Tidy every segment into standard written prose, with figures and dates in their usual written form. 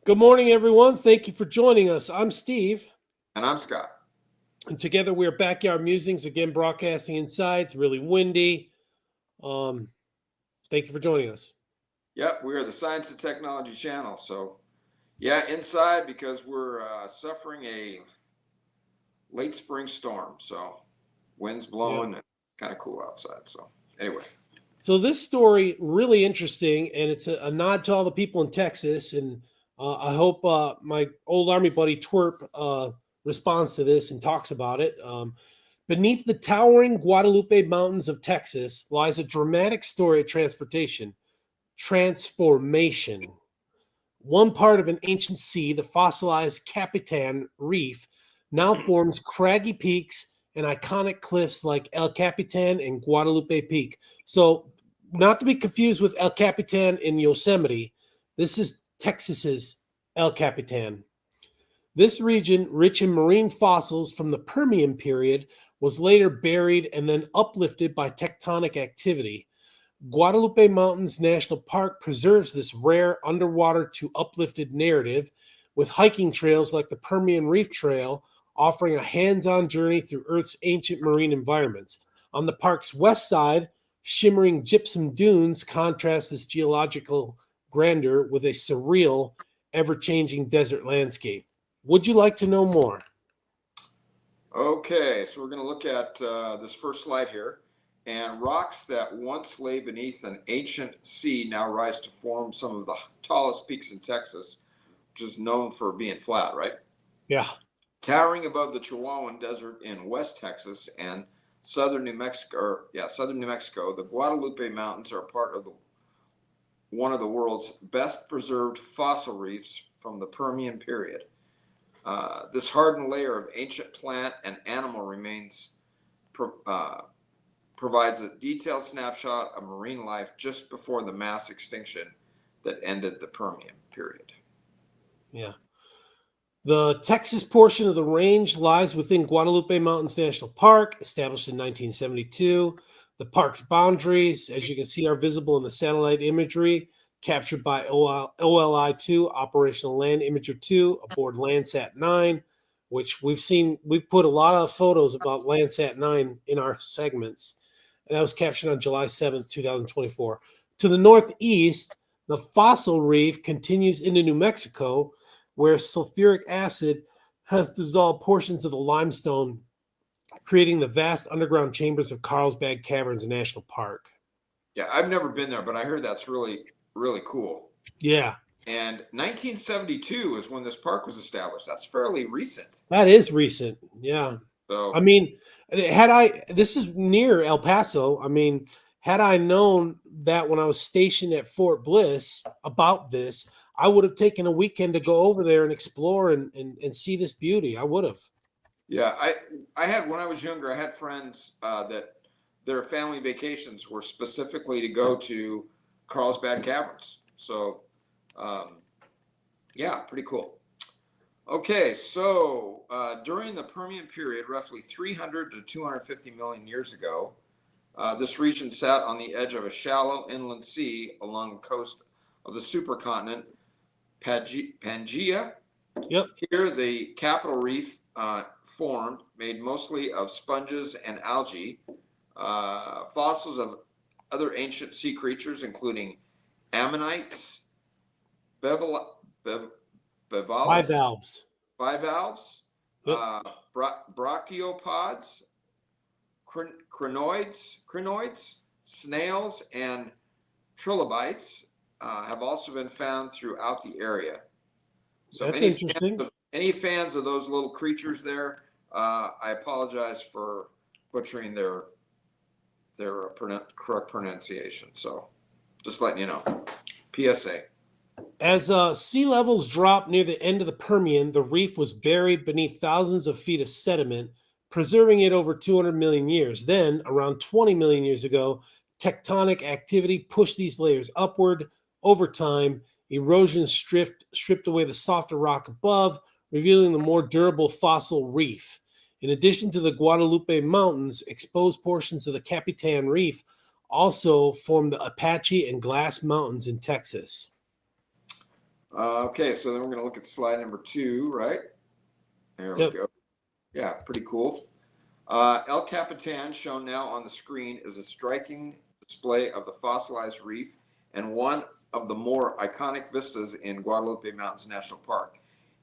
Good morning, everyone. Thank you for joining us. I'm Steve, And I'm Scott. and together we're Backyard Musings, again broadcasting inside. It's really windy. Um, Thank you for joining us. Yep, we are the Science and Technology channel. So, yeah, inside because we're suffering a late spring storm. So, winds Yeah. blowing and kind of cool outside. So, anyway. So this story really interesting, and it's a nod to all the people in Texas. And I hope my old Army buddy Twerp responds to this and talks about it. Beneath the towering Guadalupe Mountains of Texas lies a dramatic story of transformation. One part of an ancient sea, the fossilized Capitan Reef, now forms craggy peaks and iconic cliffs like El Capitan and Guadalupe Peak. So, not to be confused with El Capitan in Yosemite, this is Texas's El Capitan. This region, rich in marine fossils from the Permian period, was later buried and then uplifted by tectonic activity. Guadalupe Mountains National Park preserves this rare underwater-to-uplifted narrative, with hiking trails like the Permian Reef Trail offering a hands-on journey through Earth's ancient marine environments. On the park's west side, shimmering gypsum dunes contrast this geological grandeur with a surreal, ever-changing desert landscape. Would you like to know more? Okay, so we're going to look at this first slide here. And rocks that once lay beneath an ancient sea now rise to form some of the tallest peaks in Texas, which is known for being flat, right? Yeah. Towering above the Chihuahuan Desert in West Texas and southern New Mexico, the Guadalupe Mountains are part of one of the world's best preserved fossil reefs from the Permian period. This hardened layer of ancient plant and animal remains provides a detailed snapshot of marine life just before the mass extinction that ended the Permian period. Yeah. The Texas portion of the range lies within Guadalupe Mountains National Park, established in 1972. The park's boundaries, as you can see, are visible in the satellite imagery captured by OLI-2, Operational Land Imager 2, aboard Landsat 9, which we've put a lot of photos about Landsat 9 in our segments. And that was captured on July 7th, 2024. To the northeast, the fossil reef continues into New Mexico, where sulfuric acid has dissolved portions of the limestone, creating the vast underground chambers of Carlsbad Caverns National Park. Yeah, I've never been there, but I heard that's really, really cool. Yeah. And 1972 is when this park was established. That's fairly recent. That is recent. Yeah. So, I mean, this is near El Paso. I mean, had I known that when I was stationed at Fort Bliss about this, I would have taken a weekend to go over there and explore and see this beauty. I would have. yeah, I had, when I was younger, I had friends that their family vacations were specifically to go to Carlsbad Caverns. So, yeah, pretty cool. Okay, so during the Permian period, roughly 300 to 250 million years ago, this region sat on the edge of a shallow inland sea along the coast of the supercontinent Pangaea. Yep. Here, the Capital Reef formed, made mostly of sponges and algae. Fossils of other ancient sea creatures, including ammonites, Bivalves. bivalves, Yep. brachiopods, crinoids, snails, and trilobites have also been found throughout the area. So That's interesting. Any fans of those little creatures there, I apologize for butchering their correct pronunciation. So just letting you know. PSA. As sea levels dropped near the end of the Permian, the reef was buried beneath thousands of feet of sediment, preserving it over 200 million years. Then, around 20 million years ago, tectonic activity pushed these layers upward. Over time, erosion stripped away the softer rock above, revealing the more durable fossil reef. In addition to the Guadalupe Mountains, exposed portions of the Capitan Reef also form the Apache and Glass Mountains in Texas. Okay, so then we're going to look at slide number 2, right? There we go. Yeah, pretty cool. El Capitan, shown now on the screen, is a striking display of the fossilized reef and one of the more iconic vistas in Guadalupe Mountains National Park.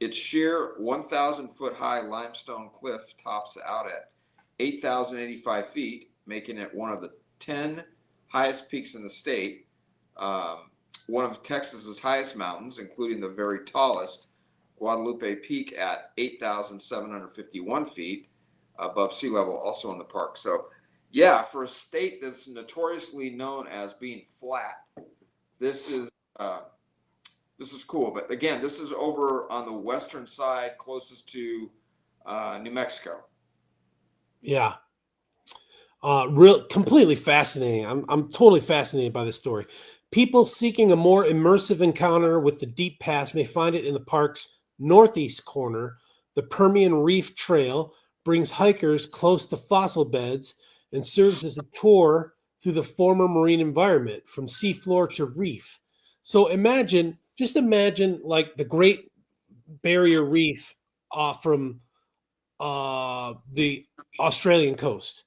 Its sheer 1,000-foot high limestone cliff tops out at 8,085 feet, making it one of the 10 highest peaks in the state. One of Texas's highest mountains, including the very tallest, Guadalupe Peak at 8,751 feet above sea level, also in the park. So, yeah, for a state that's notoriously known as being flat, this is cool. But again, this is over on the western side, closest to New Mexico. Yeah. Completely fascinating. I'm totally fascinated by this story. People seeking a more immersive encounter with the deep past may find it in the park's northeast corner. The Permian Reef Trail brings hikers close to fossil beds and serves as a tour through the former marine environment from seafloor to reef. So just imagine like the Great Barrier Reef from the Australian coast.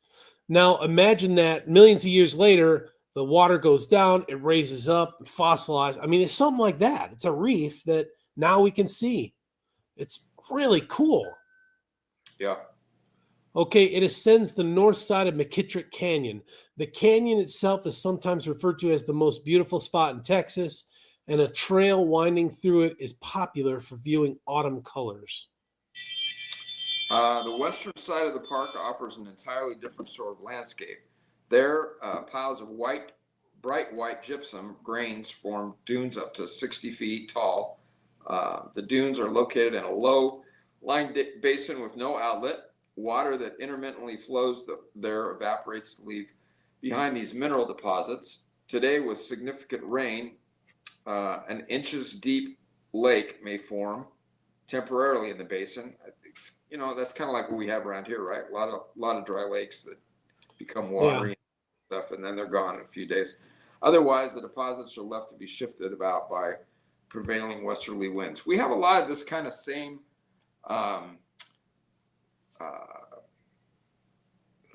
Now imagine that millions of years later, the water goes down, it raises up, fossilized. I mean, it's something like that. It's a reef that now we can see. It's really cool. Yeah. Okay, it ascends the north side of McKittrick Canyon. The canyon itself is sometimes referred to as the most beautiful spot in Texas, and a trail winding through it is popular for viewing autumn colors. The western side of the park offers an entirely different sort of landscape. There, piles of bright white gypsum grains form dunes up to 60 feet tall. The dunes are located in a low-lying basin with no outlet. Water that intermittently flows there evaporates to leave behind these mineral deposits. Today, with significant rain, an inches deep lake may form temporarily in the basin. That's kind of like what we have around here, right? A lot of dry lakes that become watery and stuff, and then they're gone in a few days. Otherwise, the deposits are left to be shifted about by prevailing westerly winds. We have a lot of this kind of same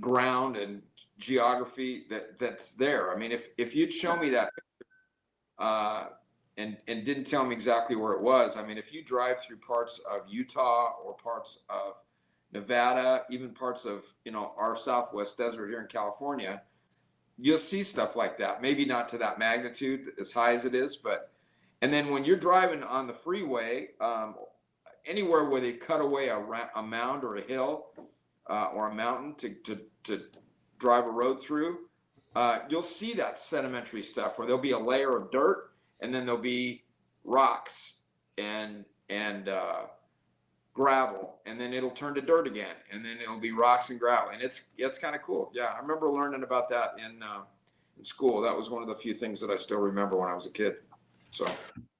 ground and geography that's there. I mean, if you'd show me that and didn't tell me exactly where it was, I mean, if you drive through parts of Utah or parts of Nevada, even parts of our Southwest desert here in California, you'll see stuff like that. Maybe not to that magnitude as high as it is, and then when you're driving on the freeway, anywhere where they cut away a mound or a hill or a mountain to drive a road through, you'll see that sedimentary stuff where there'll be a layer of dirt and then there'll be rocks and gravel, and then it'll turn to dirt again, and then it'll be rocks and gravel, and it's kind of cool. Yeah, I remember learning about that in school. That was one of the few things that I still remember when I was a kid.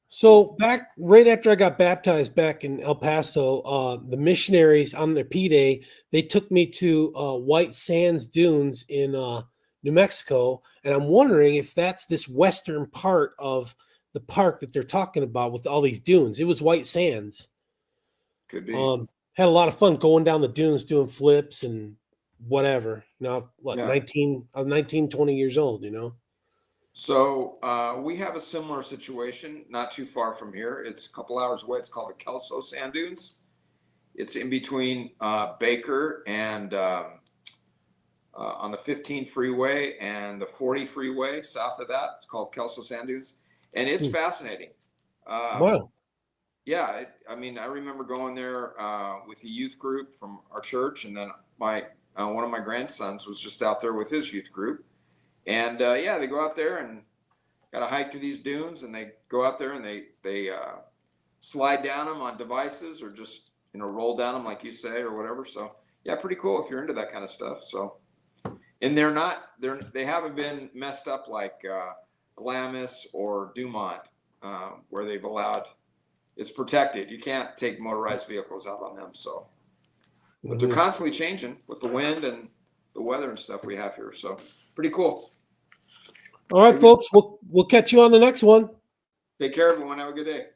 So back right after I got baptized back in El Paso, the missionaries on their P-Day, they took me to White Sands Dunes in New Mexico, and I'm wondering if that's this western part of the park that they're talking about with all these dunes. It was White Sands. Could be. Had a lot of fun going down the dunes, doing flips and whatever. I was 19, 20 years old, So we have a similar situation not too far from here. It's a couple hours away. It's called the Kelso Sand Dunes. It's in between Baker and on the 15 freeway and the 40 freeway south of that. It's called Kelso Sand Dunes, and it's fascinating. Wow. Yeah, I remember going there with a youth group from our church, and then one of my grandsons was just out there with his youth group. And they go out there and got to hike to these dunes, and they go out there and they slide down them on devices or just roll down them like you say or whatever. So yeah, pretty cool if you're into that kind of stuff. So, and they haven't been messed up like Glamis or Dumont where they've allowed. It's protected. You can't take motorized vehicles out on them. So, but they're constantly changing with the wind and the weather and stuff we have here. So pretty cool. All right, folks, we'll catch you on the next one. Take care, everyone. Have a good day.